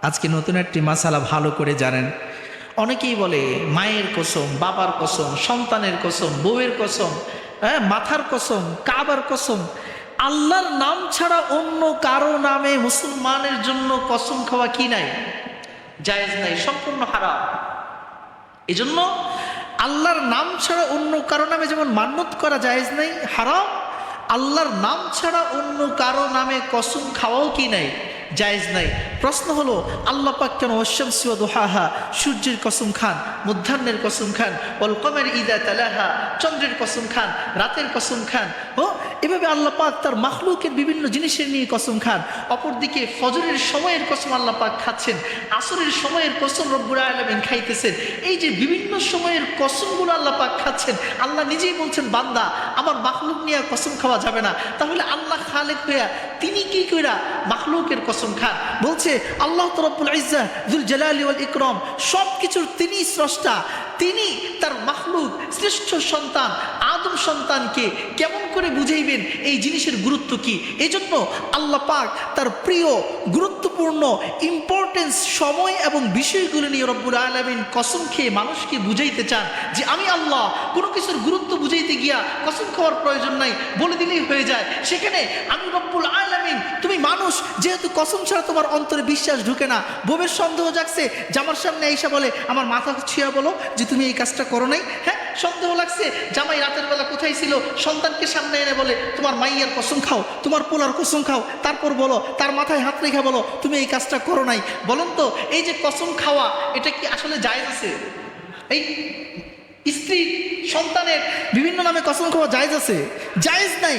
আজকে নতুন একটি মাসালা ভালো করে জানেন। অনেকেই বলে মায়ের কসম, বাবার কসম, সন্তানের কসম, বউয়ের কসম, মাথার কসম, কাবার কসম, আল্লাহর নাম ছাড়া অন্য কারো নামে মুসলমানের জন্য কসম খাওয়া কি নাই, জায়েজ নাই, সম্পূর্ণ হারাম। এজন্য আল্লাহর নাম ছাড়া অন্য কারো নামে যেমন মান্যত করা জায়েজ নাই, হারাম, আল্লাহর নাম ছাড়া অন্য কারো নামে কসম খাওয়াও কি নাই, জায়েজ নাই। প্রশ্ন হলো আল্লাহ পাক কেন ওয়াশ-শামসি ওয়া দুহাহা, সূর্যের কসম খান, মধ্যাহ্নের কসম খান, ওয়াল কমারি ইযা তালাহা, চন্দ্রের কসম খান, রাতের কসম খান। এভাবে আল্লাহ পাক তার মাখলুকের বিভিন্ন জিনিসের নিয়ে কসম খান। অপরদিকে ফজরের সময়ের কসম আল্লাহ পাক খাচ্ছেন, আসরের সময়ের কসম রব্বুল আলামিন খাইতেছেন। এই যে বিভিন্ন সময়ের কসমগুলো আল্লাহ পাক খাচ্ছেন, আল্লাহ নিজেই বলছেন বান্দা আমার মাখলুক নিয়ে কসম খাওয়া যাবে না। তাহলে আল্লাহ খালেক হইয়া তিনি কি কইরা মাখলুকের কসম খান? বলছে আল্লাহ রব্বুল ইজ্জা যুল জালালি ওয়াল ইকরাম, সব কিছুর তিনি স্রষ্টা। তিনি তার মাখলুক শ্রেষ্ঠ সন্তান আদম সন্তানকে কেমন করে বুঝাইবেন এই জিনিসের গুরুত্ব কি? এই জন্য আল্লাহ পাক তার প্রিয় গুরুত্বপূর্ণ ইম্পর্টেন্স সময় এবং বিষয়গুলো নিয়ে রব্বুল আলামিন কসম খেয়ে মানুষকে বুঝাইতে চান যে আমি আল্লাহ। কোনো কিছুর গুরুত্ব বুঝাইতে গিয়া কসম খাওয়ার প্রয়োজন নাই, বলে দিলেই হয়ে যায়। সেখানে আমি রব্বুল আলামিন, তুমি মানুষ যেহেতু কসম ছাড়া তোমার অন্তরে বিশ্বাস ঢুকে না, বউয়ের সন্দেহ জাগছে, জামার সামনে আইসা বলে আমার মাথা ছুঁয়া বলো যে তুমি এই কাজটা করো নাই। হ্যাঁ, সন্দেহ লাগছে, জামাই রাতের বেলা কোথায় ছিল, সন্তানকে সামনে এনে বলে তোমার মাইয়ার কসম খাও, তোমার পোলার কসম খাও, তারপর বলো তার মাথায় হাত রেখা বলো তুমি এই কাজটা করো নাই। বলুন তো এই যে কসম খাওয়া, এটা কি আসলে জায়েজ আছে? এই স্ত্রী সন্তানের বিভিন্ন নামে কসম খাওয়া জায়েজ আছে? জায়েজ নাই।